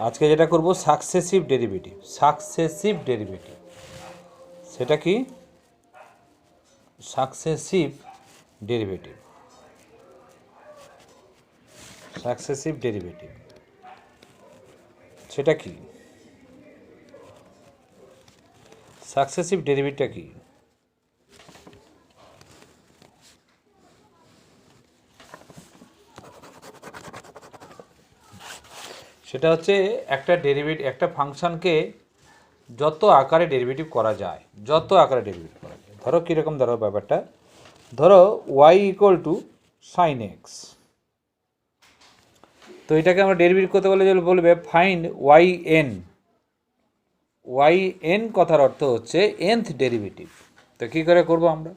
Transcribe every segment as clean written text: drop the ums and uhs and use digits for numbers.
আজকে যেটা করব সাকসেসিভ ডেরিভেটিভ। সাকসেসিভ ডেরিভেটিভ সেটা কি? সাকসেসিভ ডেরিভেটিভ, সাকসেসিভ ডেরিভেটিভ সেটা কি? সাকসেসিভ ডেরিভেটিভটা কি? সেটা হচ্ছে একটা ডেরিভেটিভ, একটা ফাংশনকে যত আকারে ডেরিভেটিভ করা যায়, যত আকারে ডেরিভেটিভ করা যায়। ধরো কীরকম, ধরো ব্যাপারটা, ধরো y equal to sine x. তো এটাকে আমরা ডেরিভেটিভ করতে বলে বলবে find y n. Y n কথার অর্থ হচ্ছে nth ডেরিভেটিভ। তো কী করে করব আমরা?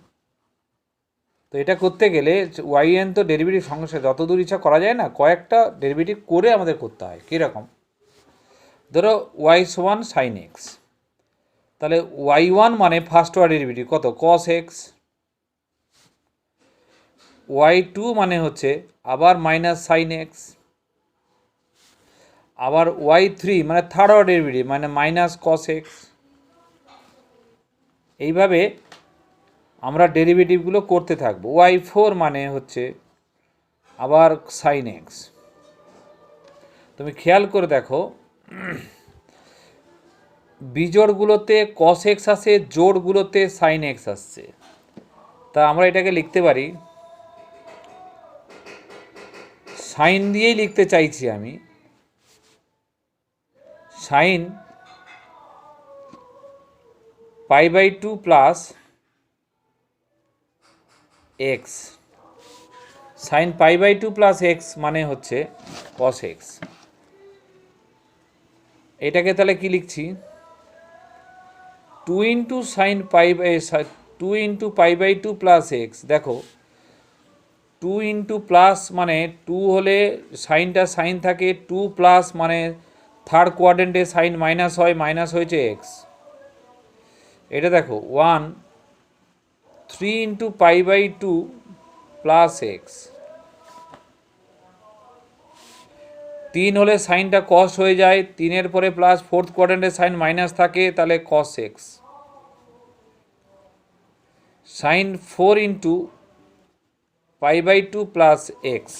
তো এটা করতে গেলে ওয়াই এন তো ডেরিভেটিভ সঙ্গে সাথে যত দূর ইচ্ছা করা যায় না, কয়েকটা ডেরিভেটিভ করে আমাদের করতে হয়। কীরকম? ধরো ওয়াই সমান সাইন এক্স, তাহলে ওয়াই ওয়ান মানে ফার্স্ট অর্ডার ডেরিভেটিভ কত? Cos x. ওয়াই টু মানে হচ্ছে আবার মাইনাস সাইন এক্স। আবার ওয়াই থ্রি মানে থার্ড অর্ডার ডেরিভেটিভ মানে মাইনাস কস এক্স। এইভাবে আমরা ডেরিভেটিভগুলো করতে থাকবো। ওয়াই ফোর মানে হচ্ছে আবার সাইন এক্স। তুমি খেয়াল করে দেখো, বিজোড়গুলোতে কস এক্স আসে, জোড়গুলোতে সাইন এক্স আসছে। তা আমরা এটাকে লিখতে পারি, সাইন দিয়েই লিখতে চাইছি আমি, sine pi by two plus x. Sine pi by two plus x মানে হচ্ছে কস এক্স। এটাকে তাহলে কি লিখছি? Two into sine pi by two into pi by two plus x. দেখো টু ইন্টু প্লাস মানে টু হলে সাইনটা সাইন থাকে, টু প্লাস মানে থার্ড কোয়াড্রেন্টে সাইন মাইনাস হয়, মাইনাস হয়েছে এক্স। এটা দেখো one three into pi by two plus x. তিন হলে সাইনটা কস হয়ে যায়, তিনের পরে প্লাস ফোর্থ কোয়াড্রেন্টে সাইন মাইনাস থাকে, তাহলে cos x. Sine four into pi by two plus x.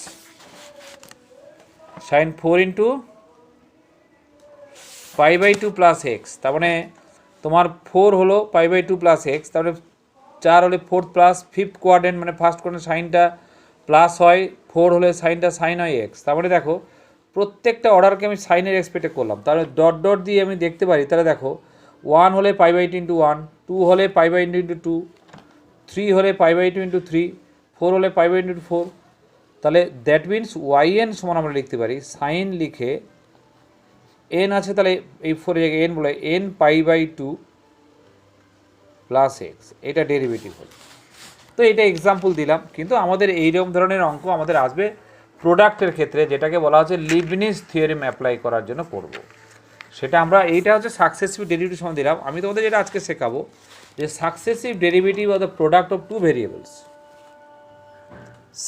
Sine four into pi by two plus x, তার মানে তোমার ফোর হলো pi by two plus x, তাহলে চার হলে ফোর্থ প্লাস ফিফথ কোয়াড্রেন্ট মানে ফার্স্ট কোয়াড্রেন্ট সাইনটা প্লাস হয়, ফোর হলে সাইনটা সাইন হয় এক্স। তার মানে দেখো প্রত্যেকটা অর্ডারকে আমি সাইনের এক্সপেক্টে করলাম, তাহলে ডট ডট দিয়ে আমি দেখতে পারি। তাহলে দেখো ওয়ান হলে pi by two into one, two হলে pi by two into two, three হলে pi by two into three, four হলে পাই বাই ইন্টু ফোর। তাহলে দ্যাট মিনস ওয়াই এন সমান আমরা লিখতে পারি, সাইন লিখে এন আছে, তাহলে এই ফোর জায়গায় এন বলে n pi by two plus x. এটা ডেরিভেটিভ হল। তো এটা এক্সাম্পল দিলাম, কিন্তু আমাদের এইরকম ধরনের অঙ্ক আমাদের আসবে প্রোডাক্টের ক্ষেত্রে, যেটাকে বলা হচ্ছে লিবনিজ থিওরেম অ্যাপ্লাই করার জন্য করব। সেটা আমরা, এইটা হচ্ছে সাকসেসিভ ডেরিভেটিভ সময় দিলাম। আমি তোমাদের যেটা আজকে শেখাবো যে successive derivative of the product of two variables.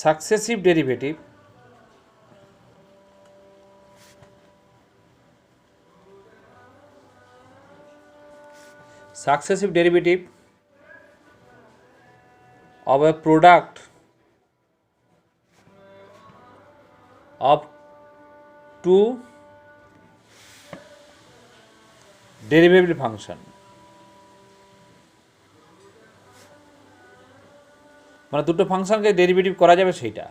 Successive derivative successive derivative of a product of two derivable function, মানে দুটো ফাংশনকে ডেরিভেটিভ করা যাবে সেইটা,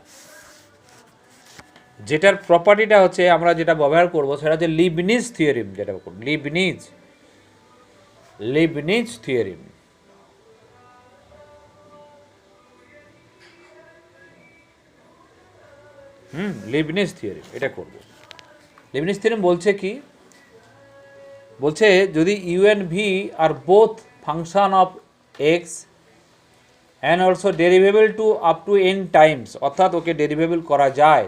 যেটার প্রপার্টিটা হচ্ছে আমরা যেটা ব্যবহার করব সেটা হচ্ছে লিবনিজ থিওরেম। যেটা লিবনিজ থিওরেম। লিবনিজ থিওরেম এটা করব। লিবনিজ থিওরেম বলছে কি? বলছে যদি u and v are both function of x and also derivable to up to n times, অর্থাৎ ওকে ডেরিভেবল করা যায়,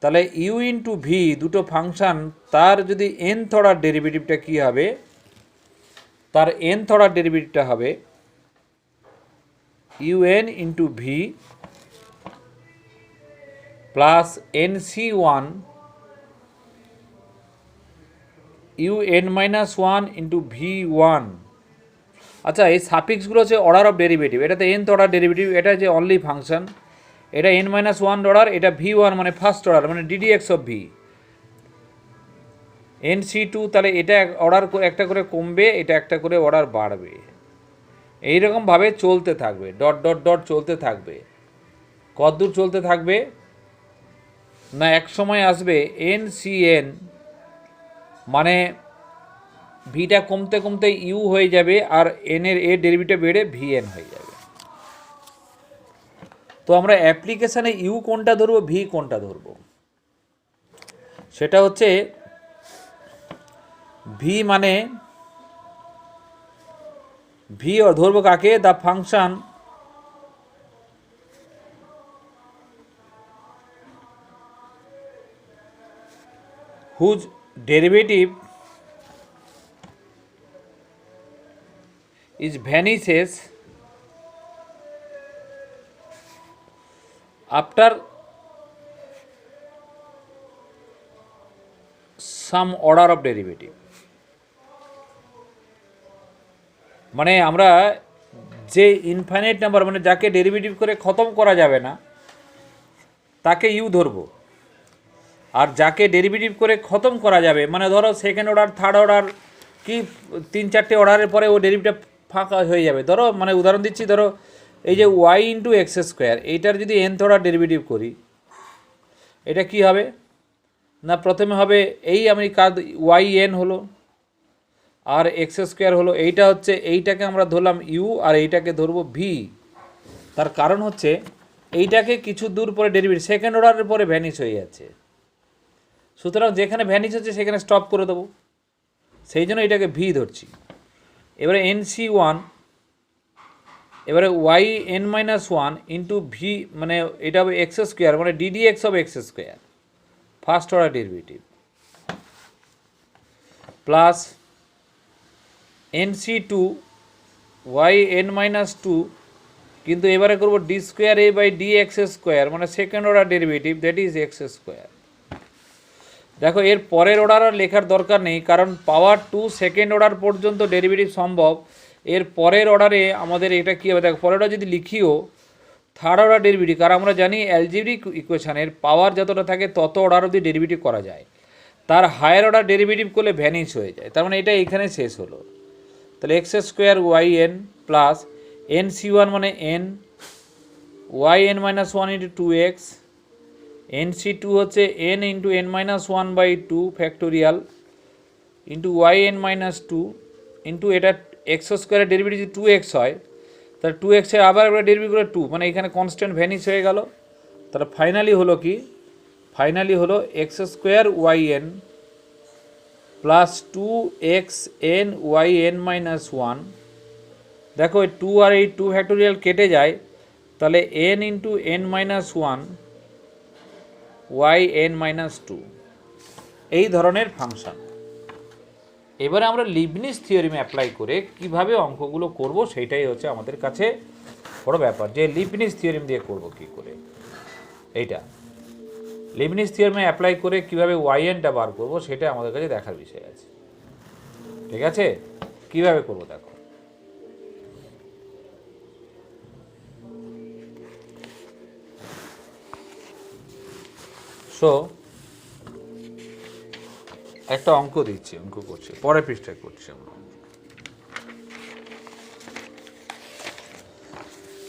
তাহলে ইউ ইন্টু ভি দুটো ফাংশন, তার যদি nth অর্ডার ডেরিভেটিভটা কী হবে? তার nth অর্ডার ডেরিভেটিভটা হবে u n into v plus n C one u n minus one into v one. আচ্ছা, এই সাফিক্সগুলো হচ্ছে অর্ডার অফ ডেরিভেটিভ, এটা তো nth অর্ডার ডেরিভেটিভ, এটা যে অনলি ফাংশন, এটা n মাইনাস ওয়ান অর্ডার, এটা ভি ওয়ান মানে ফার্স্ট অর্ডার মানে d d x of v n C two. তাহলে এটা অর্ডার একটা করে কমবে, এটা একটা করে অর্ডার বাড়বে, এইরকমভাবে চলতে থাকবে, ডট ডট ডট চলতে থাকবে। কতদূর চলতে থাকবে না, এক সময় আসবে এন সি এন মানে ভিটা কমতে কমতে ইউ হয়ে যাবে, আর এনের এ ডেরিভেটিভ বেড়ে ভি এন হয়ে যাবে। তো আমরা অ্যাপ্লিকেশানে ইউ কোনটা ধরবো, ভি কোনটা ধরবো, সেটা হচ্ছে ভি মানে ভি ধরবো কাকে, the function whose derivative is vanishes after some order of derivative। মানে আমরা যে ইনফাইনাইট নাম্বার মানে যাকে ডেরিভেটিভ করে খতম করা যাবে না তাকে ইউ ধরবো, আর যাকে ডেরিভেটিভ করে খতম করা যাবে মানে ধরো সেকেন্ড অর্ডার থার্ড অর্ডার কি 3-4টে অর্ডারের পরে ও ডেরিভেটিভ ফাঁকা হয়ে যাবে, ধরো মানে উদাহরণ দিচ্ছি, ধরো এই যে ওয়াই ইন্টু এক্স স্কোয়ার, এইটার যদি nth অর্ডার ডেরিভেটিভ করি, এটা কি হবে না, প্রথমে হবে এই আমি কাজ ওয়াই এন হলো আর এক্স স্কোয়ার হলো, এইটা হচ্ছে এইটাকে আমরা ধরলাম ইউ আর এইটাকে ধরবো ভি। তার কারণ হচ্ছে এইটাকে কিছু দূর পরে ডেরিভেটিভ সেকেন্ড অর্ডারের পরে ভ্যানিশ হয়ে যাচ্ছে, সুতরাং যেখানে ভ্যানিশ হচ্ছে সেখানে স্টপ করে দেবো, সেই জন্য এটাকে ভি ধরছি। এবারে এন সি ওয়ান, এবারে y n minus one into V মানে এটা হবে এক্স স্কোয়ার মানে d d x of x square first order derivative plus n C two Y n minus two, কিন্তু এবারে করবো d square a by D x square মানে second order derivative that is x square. দেখো এর পরের অর্ডার আর লেখার দরকার নেই, কারণ পাওয়ার টু সেকেন্ড অর্ডার পর্যন্ত ডেরিভেটিভ সম্ভব, এর পরের অর্ডারে আমাদের এটা কী হবে, দেখো পরের অর্ডার যদি লিখিও থার্ড অর্ডার ডেরিভেটিভ, কারণ আমরা জানি অ্যালজেব্রিক ইকুয়েশানের পাওয়ার যতটা থাকে তত অর্ডার অবধি ডেরিভেটিভ করা যায়, তার হায়ার অর্ডার ডেরিভেটিভ করলে ভ্যানিশ হয়ে যায়, তার মানে এটা এখানে শেষ হলো। তাহলে x square Y N plus n C one মানে n Y n minus one into two x, n C two হচ্ছে n into N minus one by two factorial into Y n minus two into এটা x স্কোয়ারের derivative যদি two x হয় তাহলে two এক্সের আবার একটা ডেরিভেটিভ করে টু, মানে এখানে কনস্ট্যান্ট ভ্যানিশ হয়ে গেল। তাহলে ফাইনালি হলো কি, ফাইনালি হলো x square Y N plus two x n Y n minus one. দেখো এই টু আর এই টু ফ্যাক্টোরিয়াল কেটে যায়, তাহলে n into N minus one Y n minus two, এই ধরনের ফাংশন। এবারে আমরা লিবনিজ থিওরিম অ্যাপ্লাই করে কিভাবে অঙ্কগুলো করব সেইটাই হচ্ছে আমাদের কাছে বড় ব্যাপার, যে লিবনিজ থিওরিম দিয়ে করব কি করে, এইটা লিবনিজ থিওরিমে অ্যাপ্লাই করে কিভাবে ওয়াই এনটা বার করব সেটা আমাদের কাছে দেখার বিষয় আছে। ঠিক আছে, কিভাবে করব দেখো। সো একটা অঙ্ক দিচ্ছি, অঙ্ক করছি, পরের পৃষ্ঠায় করছি আমরা।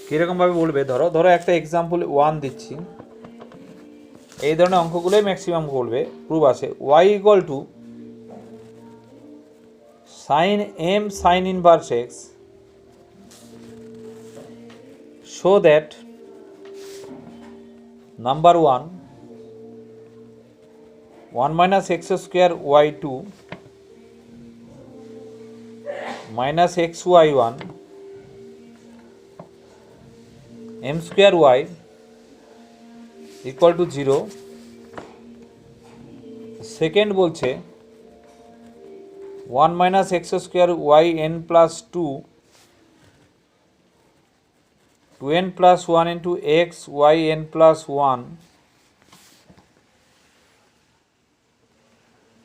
কীরকমভাবে বলবে, ধরো ধরো একটা এক্সাম্পল ওয়ান দিচ্ছি, এই ধরনের অঙ্কগুলোই ম্যাক্সিমাম বলবে, প্রুফ আছে y equal to sine m sine inverse x show that number one 1 minus x square y2 minus xy1 m square y equal to 0। Second বলছে 1 minus x square y n plus 2 2n plus 1 into x y n plus 1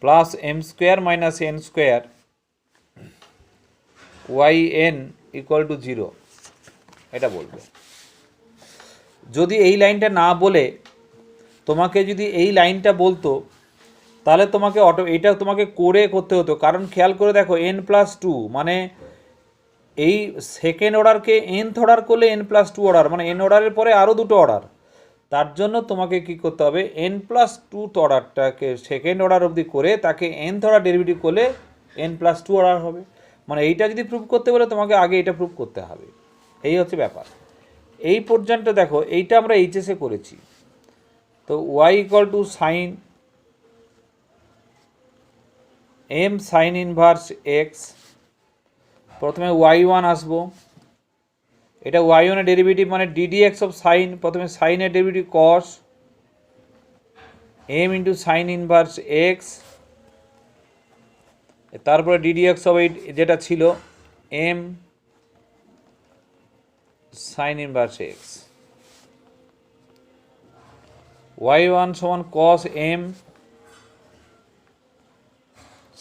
plus M square minus N square Y N equal to 0, এটা বলবে। যদি এই লাইনটা না বলে তোমাকে যদি এই লাইনটা বলতো তাহলে তোমাকে এটা তোমাকে করতে হতো, কারণ খেয়াল করে দেখো n+2 মানে এই সেকেন্ড অর্ডারকে nth অর্ডার করলে n+2 অর্ডার, মানে n অর্ডারের পরে আরও দুটো অর্ডার। তার জন্য তোমাকে কি করতে হবে, n+2 অর্ডারটাকে সেকেন্ড অর্ডার অবধি করে তাকে nth অর্ডার ডেরিভেটিভ করলে n+2 অর্ডার হবে। মানে এইটা যদি প্রুভ করতে বলে তোমাকে আগে এটা প্রুভ করতে হবে, এই হচ্ছে ব্যাপার। এই পর্যন্ত দেখো এইটা আমরা এইচএসে করেছি। তো y equal to sine m sine inverse x, প্রথমে y1 আসবো, এটা y1 এর ডেরিভেটিভ মানে ddx অফ সাইন, প্রথমে সাইনের derivative cos m into sign inverse x, তারপরে ddx অফ যেটা ছিল m sine inverse x, y1 সমান cos m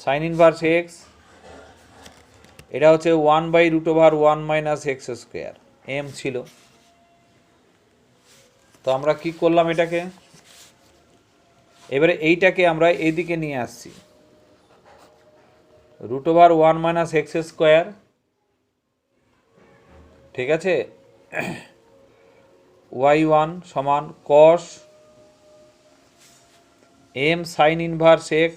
sine inverse x, এটা হচ্ছে 1/√1 মাইনাস এক্স স্কোয়ার, এম ছিল। তো আমরা কি করলাম এটাকে, এবারে এইটাকে আমরা এইদিকে নিয়ে আসছি, √1 মাইনাস এক্স স্কোয়ার, ঠিক আছে, y1 সমান cos m sine inverse x,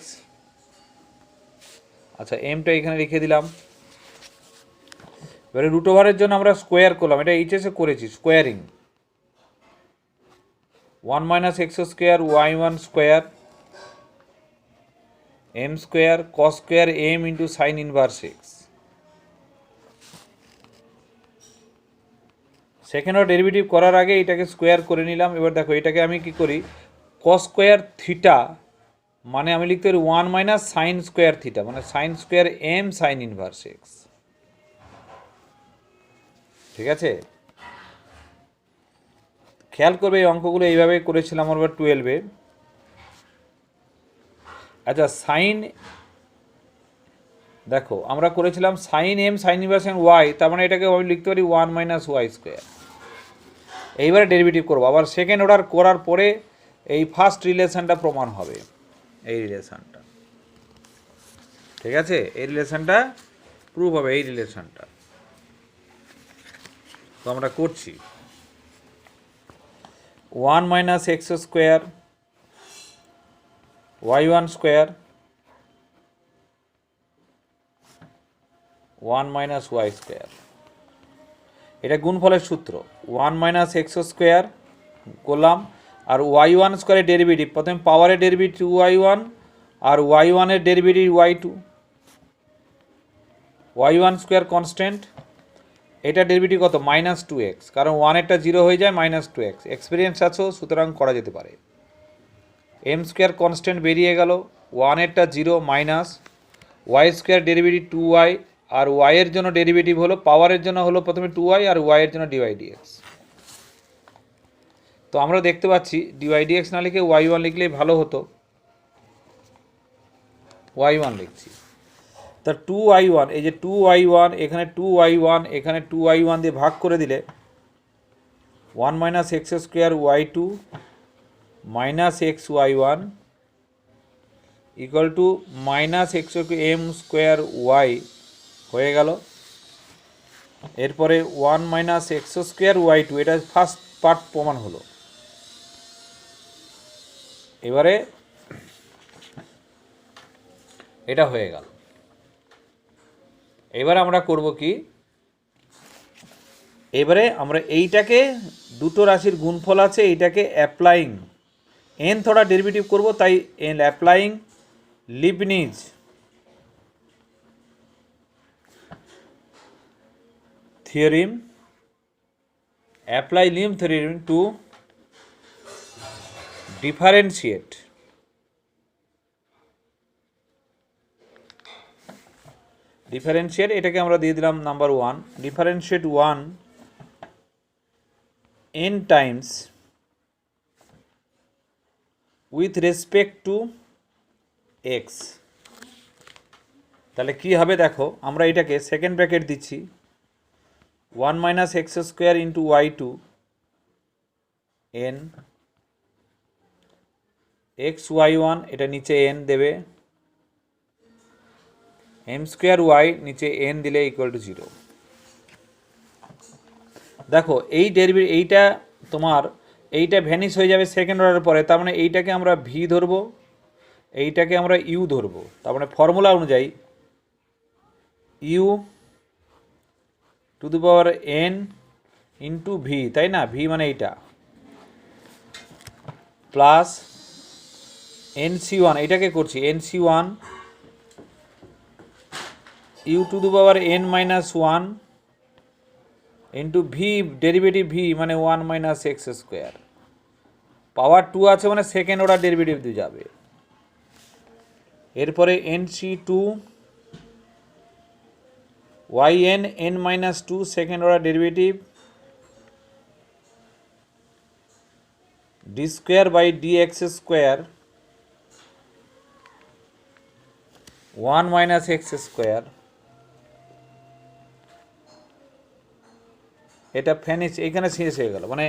আচ্ছা এমটা এখানে লিখে দিলাম। এবারে √এর জন্য আমরা স্কোয়ার করলাম, এটা এইচএসে করেছি squaring, 1 minus X square y1 square m square cos square m into sign inverse x। Second order derivative করার আগে এটাকে স্কোয়ার করে নিলাম। এবার দেখো এটাকে আমি কি করি, cos স্কোয়ার থিটা মানে আমি লিখতে পারি 1 মাইনাস সাইন স্কোয়ার থিটা মানে sine square m sine inverse x, ঠিক আছে। খেয়াল করবে এই অঙ্কগুলো এইভাবে করেছিলাম আমরা 12-এ। আচ্ছা সাইন, দেখো আমরা করেছিলাম sine m sine inverse y, তার মানে এটাকে আমি লিখতে পারি 1 মাইনাস ওয়াই স্কোয়ার। এইবারে ডেরিভেটিভ করবো, আবার সেকেন্ড অর্ডার করার পরে এই ফার্স্ট রিলেশনটা প্রমাণ হবে, এই রিলেশনটা, ঠিক আছে, এই রিলেশনটা প্রুভ হবে, এই রিলেশনটা। তো আমরা করছি 1 মাইনাস এক্স স্কোয়ার y1 স্কোয়ার 1 মাইনাস ওয়াই স্কোয়ার, এটা গুণফলের সূত্র। 1 মাইনাস এক্স স্কোয়ার করলাম, আর y1 স্কোয়ারের ডেরিভেটিভ, প্রথমে পাওয়ারের ডেরিভেটিভ y1 আর y1 এর derivative y2, y1 square constant, এটা ডেরিভেটিভ কত -2x, কারণ 1 একটা 0 হয়ে যায়, -2x, এক্সপিরিয়েন্স আছো সুতরাং করা যেতে পারে। m স্কোয়ার কনস্ট্যান্ট বেরিয়ে গেল, 1 একটা 0 minus Y square derivative 2y, আর y এর জন্য ডেরিভেটিভ হলো পাওয়ারের জন্য হলো প্রথমে 2y আর y এর জন্য dy/dx। তো আমরা দেখতে পাচ্ছি dy/dx না লিখে y1 লিখলেই ভালো হতো, y1 লিখছি। তা 2y1, এই যে 2y1 এখানে 2y1 এখানে 2y1 দিয়ে ভাগ করে দিলে 1 minus X square y2 minus X y1 equal to minus X M square Y হয়ে গেল। এরপরে 1 মাইনাস এক্স স্কোয়ার y2, এটা ফার্স্ট পার্ট প্রমাণ হলো। এবারে এটা হয়ে গেল। এবারে আমরা করব কি, এবারে আমরা এইটাকে দুটো রাশির গুণফল আছে, এইটাকে অ্যাপ্লাইং nth অর্ডার ডেরিভেটিভ করব, তাই applying Leibniz theorem, apply Leibniz theorem two differentiate এটাকে আমরা দিয়ে দিলাম number 1, differentiate 1 n Times with respect to x. তাহলে কি হবে দেখো, আমরা এটাকে সেকেন্ড ব্র্যাকেট দিচ্ছি 1 minus X square into Y two N X Y one, এটা নিচে এন দেবে, এম স্কোয়ার ওয়াই নিচে এন দিলে ইকুয়াল টু 0। দেখো এই ডেরিভেটিভ এইটা তোমার এইটা ভ্যানিশ হয়ে যাবে সেকেন্ড অর্ডারের পরে, তার মানে এইটাকে আমরা ভি ধরবো, এইটাকে আমরা ইউ ধরবো। তার মানে ফর্মুলা অনুযায়ী U to the power N into V, তাই না, ভি মানে এইটা, প্লাস এন সি ওয়ান, এইটাকে করছি N C one U to the power N minus one into V, derivative V মানে 1 মাইনাস এক্স স্কোয়ার, পাওয়ার 2 আছে মানে সেকেন্ড অর্ডার ডেরিভেটিভ দিয়ে যাবে। এরপরে N C two Y N N minus 2 second order derivative D square by D x square 1 minus X square, এটা finish, এইখানে শেষ হয়ে গেল, মানে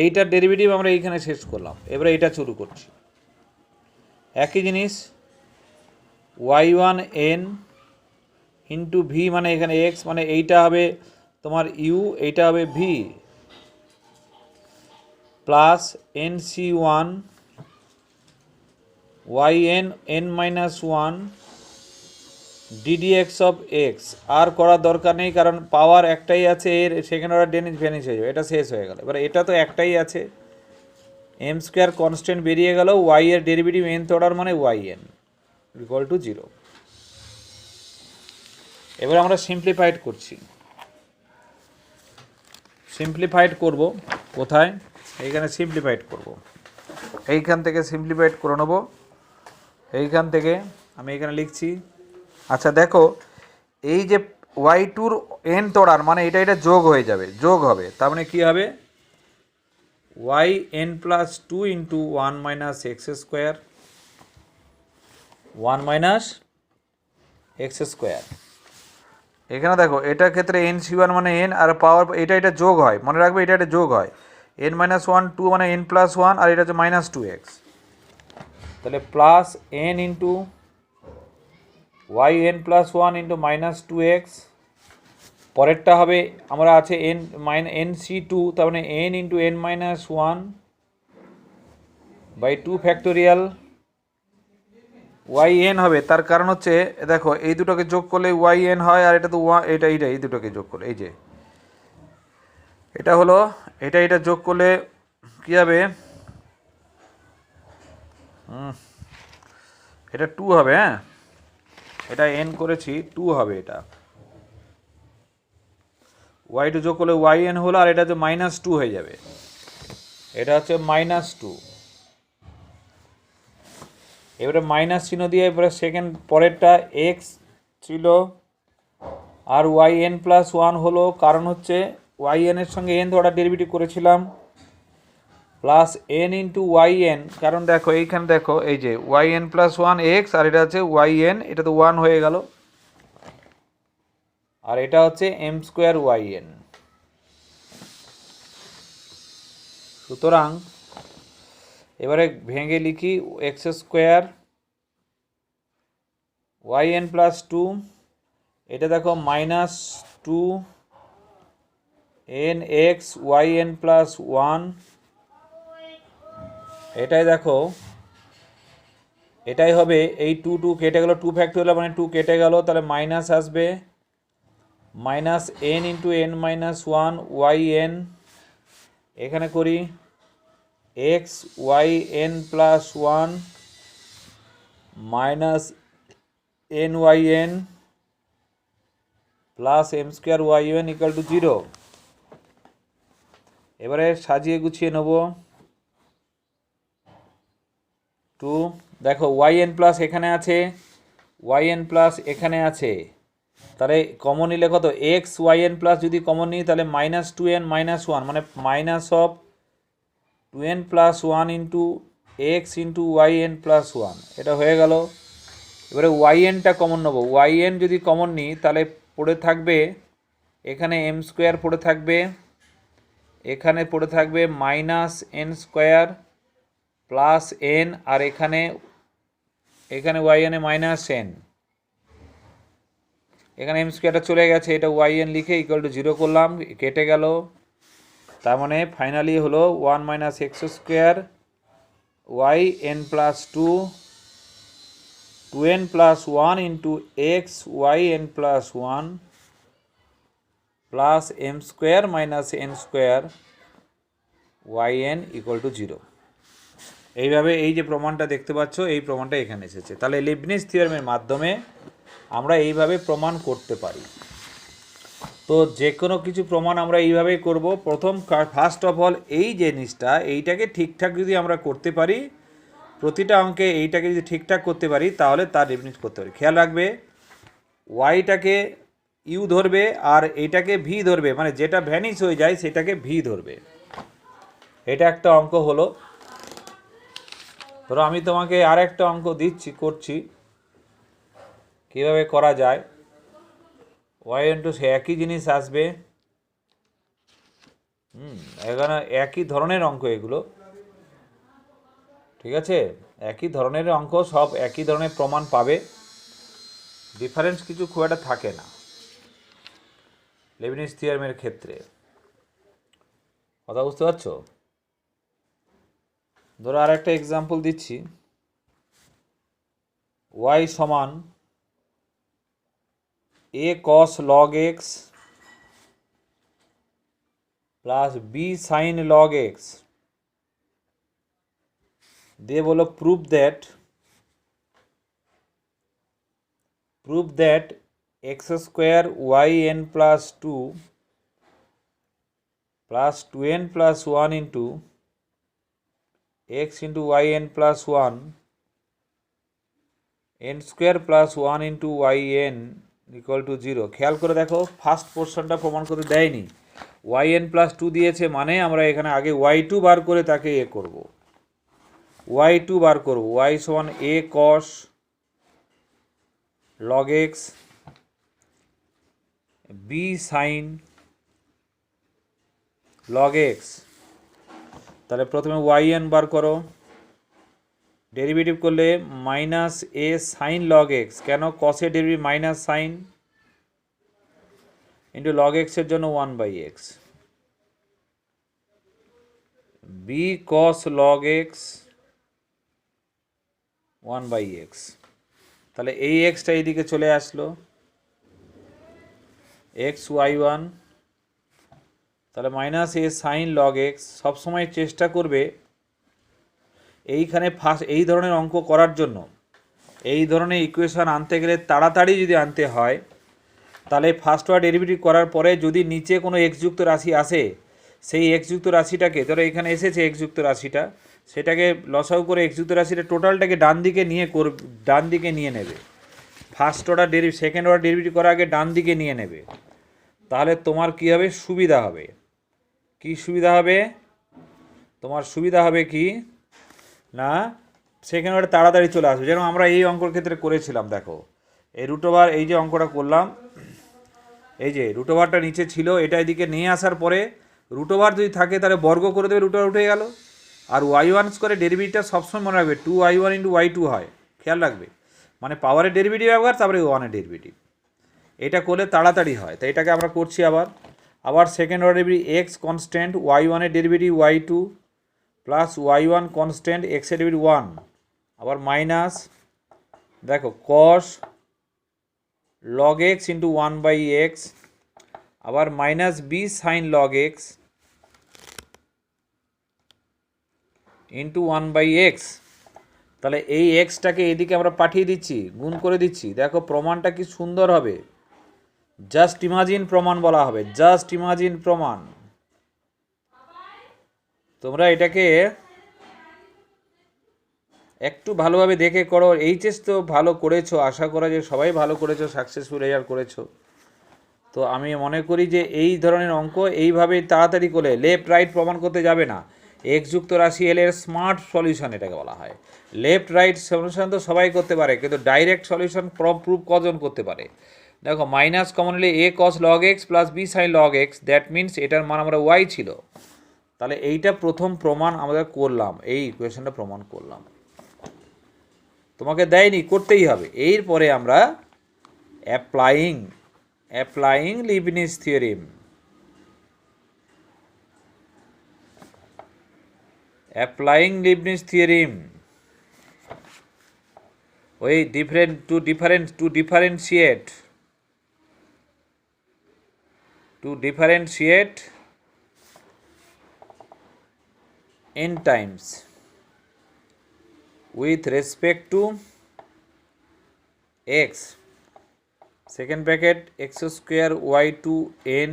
এইটার ডেরিভেটিভ আমরা এইখানে শেষ করলাম। এবারে এটা শুরু করছি, একই জিনিস Y one N into V মানে এখানে এক্স, মানে এইটা হবে তোমার ইউ, এইটা হবে v, plus n C one Y N N minus one d d x of x. আর করার দরকার নেই, কারণ পাওয়ার একটাই আছে, এর সেকেন্ড অর্ডার ভ্যানিশ হয়ে যাবে, এটা শেষ হয়ে গেল। এবার এটা তো একটাই আছে, এম স্কোয়ার কনস্ট্যান্ট বেরিয়ে গেল, ওয়াই এর ডেরিভেটিভ nth অর্ডার মানে ওয়াই এন ইকুয়াল টু 0। এবার আমরা সিম্পলিফাইড করছি, সিম্পলিফাইড করব কোথায়, এইখানে সিম্পলিফাইড করব, এইখান থেকে সিম্পলিফাইড করে নেব, এইখান থেকে আমি এখানে লিখছি। আচ্ছা দেখো, এই যে ওয়াই টুর nth অর্ডার মানে এটা এটা যোগ হয়ে যাবে, যোগ হবে, তার মানে কী হবে Y N plus 2 into 1 minus X square 1 minus X square. এখানে দেখো এটার ক্ষেত্রে এন সি ওয়ান মানে এন, আর পাওয়ার এটা এটা যোগ হয়, মনে রাখবে এটা এটা যোগ হয়, এন মাইনাস ওয়ান টু মানে এন প্লাস ওয়ান, আর এটা হচ্ছে মাইনাস 2x, তাহলে plus N into Y N plus one into minus 2x। পরেরটা হবে আমরা আছে এন এন সি টু, তার মানে N into N minus one by 2 factorial Y N হবে। তার কারণ হচ্ছে দেখো এই দুটোকে যোগ করলে ওয়াই এন হয়, আর এটা তো এটা এই দুটোকে যোগ করলে এই যে এটা হলো, এটা যোগ করলে কী হবে, এটা 2 হবে, হ্যাঁ এটা এন করেছি 2 হবে, এটা ওয়াই টু যোগ করলে ওয়াই এন হলো, আর এটা হচ্ছে মাইনাস 2 হয়ে যাবে, এটা হচ্ছে মাইনাস 2। এবারে মাইনাস চিহ্ন দিয়ে এবারে সেকেন্ড পরেরটা এক্স ছিল আর ওয়াই এন প্লাস ওয়ান হলো, কারণ হচ্ছে ওয়াই এনের সঙ্গে এন অর্ডার ডেরিভেটিভ করেছিলাম, plus N into Y n, কারণ দেখো এইখানে দেখো এই যে y N plus one x, আর এটা হচ্ছে ওয়াই এন, এটা তো 1 হয়ে গেল, আর এটা হচ্ছে এম স্কোয়ার ওয়াই এন। সুতরাং এবারে ভেঙে লিখি X square Y N plus 2, এটা দেখো minus 2 N X Y N plus 1, এটাই দেখো এটাই হবে, এই 2 কেটে গেল, 2 ফ্যাক্টোরিয়াল মানে 2 কেটে গেল, তাহলে মাইনাস আসবে minus N into N minus 1 Y N, এখানে করি X Y N plus 1 minus N Y N plus M square Y N equal to 0। এবারে সাজিয়ে গুছিয়ে নেব 2, দেখো ওয়াই এন প্লাস এখানে আছে, ওয়াই এন প্লাস এখানে আছে, তাহলে কমন নিলে কত এক্স ওয়াই এন প্লাস যদি কমন নিই তাহলে মাইনাস 2n মাইনাস 1 মানে minus of 2n plus 1 into X into Y N plus 1, এটা হয়ে গেল এবারে ওয়াই এনটা কমন নেবো। ওয়াই এন যদি কমন নিই তাহলে পড়ে থাকবে এখানে এম স্কোয়ার পড়ে থাকবে, এখানে পড়ে থাকবে minus N square plus n, আর এখানে ওয়াই এনে মাইনাস এন, এখানে এম স্কোয়ারটা চলে গেছে, এটা ওয়াই এন লিখে ইকুয়াল টু 0 করলাম, কেটে গেল। তার মানে ফাইনালি হলো 1 minus X square Y N plus 2n plus 1 into X Y N plus 1 plus M square minus N square Y N equal to 0। এইভাবে এই যে প্রমাণটা দেখতে পাচ্ছ, এই প্রমাণটা এখানে এসেছে। তাহলে লিবনিজ থিওরেমের মাধ্যমে আমরা এইভাবে প্রমাণ করতে পারি। তো যে কোনো কিছু প্রমাণ আমরা এইভাবেই করব। ফার্স্ট অফ অল এই জিনিসটা, এইটাকে ঠিকঠাক যদি আমরা করতে পারি, প্রতিটা অঙ্কে এইটাকে যদি ঠিকঠাক করতে পারি তাহলে তার লিবনিজ করতে পারি। খেয়াল রাখবে, ওয়াইটাকে ইউ ধরবে আর এইটাকে ভি ধরবে, মানে যেটা ভ্যানিশ হয়ে যায় সেটাকে ভি ধরবে। এটা একটা অঙ্ক হলো। ধরো আমি তোমাকে আর একটা অঙ্ক করছি কীভাবে করা যায়। ওয়াই ইন্টু সে একই জিনিস আসবে, এখানে একই ধরনের অঙ্ক এগুলো, ঠিক আছে? একই ধরনের অঙ্ক, সব একই ধরনের প্রমাণ পাবে, ডিফারেন্স কিছু খুব একটা থাকে না লিবনিজ থিওরেমের ক্ষেত্রে। কথা বুঝতে পারছো? ধরো আর একটা এক্সাম্পল দিচ্ছি। ওয়াই সমান a cos log x plus b sin log x দিয়ে বলো prove that x square yn plus 2 plus 2n plus 1 into x into yn plus 1 n square plus 1 into yn equal to 0। খেয়াল করে দেখো, first পোর্শনটা প্রমাণ করতে দেয়নি, Y N plus 2 দিয়েছে, মানে আমরা এখানে আগে ওয়াই টু বার করে তাকে করব, ওয়াই টু বার করব। ওয়াই সমান a cos log x b sine log x. তাহলে প্রথমে ওয়াই এন বার করো, ডেরিভেটিভ করলে minus a sine log x, কেন কসের derivative minus sine, into log এক্সের জন্য 1/x, বি কস লগ এক্স 1/x। তাহলে এই এক্সটা এইদিকে চলে আসলো, এক্স ওয়াই ওয়ান, তাহলে minus a sine log x. সবসময় চেষ্টা করবে এইখানে এই ধরনের অঙ্ক করার জন্য, এই ধরনের ইকুয়েশন আনতে গেলে তাড়াতাড়ি যদি আনতে হয়, তাহলে ফার্স্ট ওয়ার ডেরিভেটিভ করার পরে যদি নিচে কোনো এক্স যুক্ত রাশি আসে, সেই এক্স যুক্ত রাশিটাকে, ধরো এখানে এসেছে এক্স যুক্ত রাশিটা, সেটাকে লসাগু করে এক্স যুক্ত রাশিটা টোটালটাকে ডান দিকে নিয়ে নেবে। সেকেন্ড অর্ডার ডেরিভেটিভ করার আগে ডান দিকে নিয়ে নেবে। তাহলে তোমার কী হবে, সুবিধা হবে। কি সুবিধা হবে? তোমার সুবিধা হবে কি না, সেকেন্ড অর্ডার তাড়াতাড়ি চলে আসবে। যেরকম আমরা এই অঙ্কর ক্ষেত্রে করেছিলাম, দেখো এই রুট ওভার, এই যে অঙ্কটা করলাম, এই যে রুট ওভারটা নিচে ছিল, এটা এদিকে নিয়ে আসার পরে রুট ওভার যদি থাকে তাহলে বর্গ করে দেবে, রুট ওভার উঠে গেল। আর ওয়াই ওয়ান স্কোয়ারে ডেরিভেটিভটা সবসময় মনে রাখবে 2y1 ইন্টু y2 হয়, খেয়াল রাখবে, মানে পাওয়ারের ডেরিভেটিভ একবার, তারপরে ওয়ানের ডেরিভেটিভ, এটা করলে তাড়াতাড়ি হয়। তো এটাকে আমরা করছি আবার second order derivative x constant, y one derivative y2 plus y one constant, এক্সের ডেরিভেটিভ 1, আবার মাইনাস, দেখো কস লগ এক্স ইন্টু 1/x, আবার minus B sine log X into 1/x। তাহলে এই এক্সটাকে এদিকে আমরা পাঠিয়ে দিচ্ছি, গুণ করে দিচ্ছি। দেখো প্রমাণটা কি সুন্দর হবে, জাস্ট ইমাজিন প্রমাণ বলা হবে, জাস্ট ইমাজিন প্রমাণ। তোমরা এটাকে একটু ভালোভাবে দেখে করো। এইচএস তো ভালো করেছো, আশা করা যে সবাই ভালো করেছো, সাকসেসফুল রেজাল্ট করেছো। তো আমি মনে করি যে এই ধরনের অঙ্ক এইভাবে তাড়াতাড়ি করে লেফট রাইট প্রমাণ করতে যাবে না, এক্স যুক্ত রাশি এল এর স্মার্ট সলিউশন এটাকে বলা হয়। লেফট রাইট সলিউশন তো সবাই করতে পারে, কিন্তু ডাইরেক্ট সলিউশন প্রুফ কজন করতে পারে? দেখো minus commonly A cos log X plus B sine log X, that means এটার মান আমরা ওয়াই ছিল। তাহলে এইটা প্রথম প্রমাণ আমরা করলাম, এই ইকুয়েশনটা প্রমাণ করলাম, তোমাকে দেয়নি, করতেই হবে। এরপরে আমরা অ্যাপ্লাইং লিবনিজ থিওরেম, ওই to differentiate n times with respect to x, second bracket x square y2 n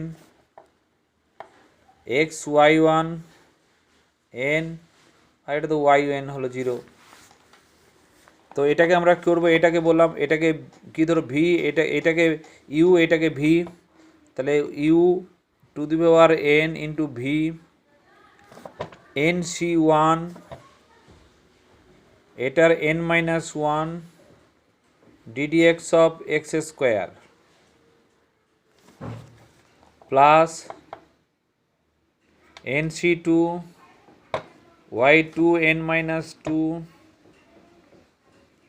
x y1 n, আর এটা তো yn হলো 0। তো এটাকে আমরা কী করবো, এটাকে বললাম, এটাকে কি ধরো ভি, এটাকে ইউ, এটাকে ভি, তাহলে u to the power N into v n C one, এটার n minus one d d x of x square plus n C two y two n minus two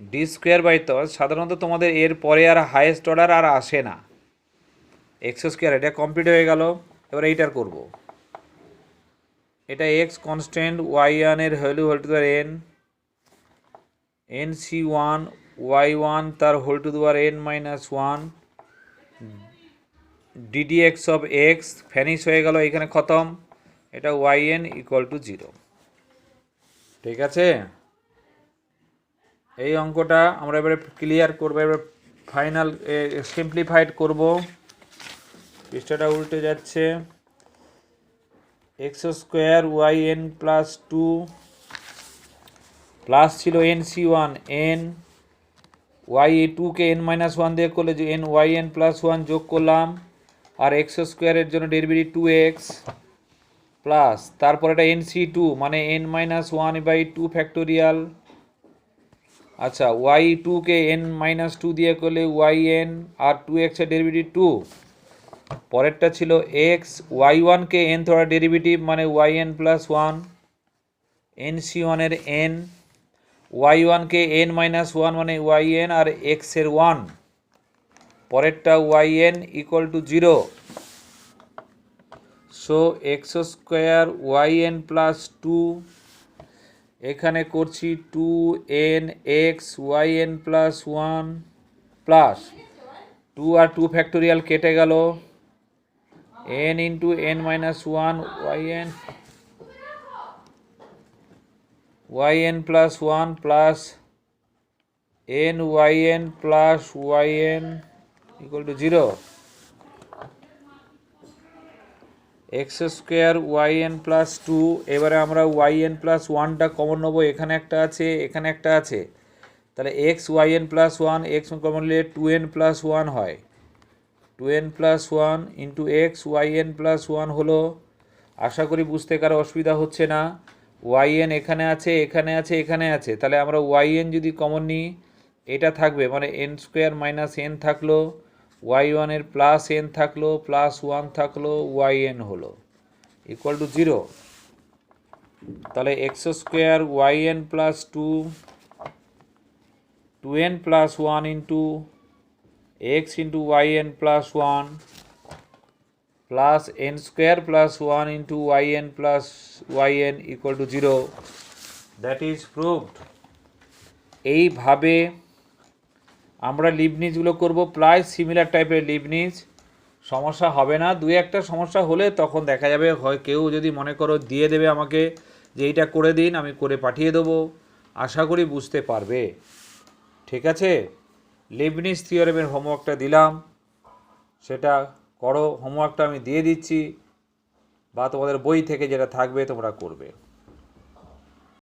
d square by, তো সাধারণত তোমাদের এর পরে আর highest order আর আসে না, x square, এটা complete হয়ে গেল। এবার এইটার করব, এটা এক্স কনস্ট্যান্ট ওয়াই ওয়ানের ভ্যালু হোল টু দেওয়ার n, n C one y one তার হোল টু দেওয়ার n minus one d d x of x, vanish হয়ে গেল, এখানে খতম, এটা ওয়াই এন ইকুয়াল টু 0। ঠিক আছে, এই অঙ্কটা আমরা এবারে ক্লিয়ার করবো, এবার ফাইনাল সিম্পলিফাইড করব। পৃষ্ঠাটা উল্টে যাচ্ছে, x square Y N plus two plus ছিল n C one n, y টুকে এন মাইনাস ওয়ান দিয়ে করলে যে n Y N plus one যোগ করলাম, আর এক্স স্কোয়ারের জন্য ডেরিভেটিভ 2x প্লাস তারপর এটা এন সি টু মানে N minus one by two factorial, আচ্ছা ওয়াই টুকে এন মাইনাস টু দিয়ে করলে ওয়াই এন আর 2x এর ডেরিভেটিভ 2, পরেরটা ছিল এক্স ওয়াই ওয়ানকে এন ধরা ডেরিভেটিভ মানে Y N plus one, N C ওয়ানের এন, ওয়াই ওয়ানকে এন মাইনাস ওয়ান মানে ওয়াই এন আর এক্সের ওয়ান, পরেরটা Y N equal to 0। So X square Y N plus two, এখানে করছি 2n X Y N plus one plus 2 আর 2 factorial কেটে গেল, n into N minus one Y N plus one plus N Y N plus Y N equal to 0। X square Y N plus two, এবারে আমরা Y N plus ওয়ানটা common নেবো, এখানে একটা আছে এখানে একটা আছে, তাহলে X Y N plus one, X common নিলে 2n প্লাস ওয়ান হয়, 2n plus one into X Y N plus one হলো, আশা করি বুঝতে কারো অসুবিধা হচ্ছে না। ওয়াই এন এখানে আছে এখানে আছে এখানে আছে, তাহলে আমরা ওয়াই এন যদি কমন নিই এটা থাকবে মানে এন স্কোয়ার মাইনাস এন থাকলো, ওয়াই ওয়ানের প্লাস এন থাকলো প্লাস ওয়ান থাকলো, ওয়াই এন হলো ইকুয়াল টু 0। তাহলে x square Y N plus two 2n plus one into X into Y N plus one plus N square plus one into Y N plus Y N equal to 0, that is proved. এইভাবে আমরা লিবনিজগুলো করব, প্রায় similar টাইপের Leibniz, সমস্যা হবে না। দুই একটা সমস্যা হলে তখন দেখা যাবে, হয় কেউ যদি মনে করো দিয়ে দেবে আমাকে যে এইটা করে দিন, আমি করে পাঠিয়ে দেবো, আশা করি বুঝতে পারবে। ঠিক আছে, লিবনিজ থিওরেমের হোমওয়ার্কটা দিলাম, সেটা করো, হোমওয়ার্কটা আমি দিয়ে দিচ্ছি, বা তোমাদের বই থেকে যেটা থাকবে তোমরা করবে।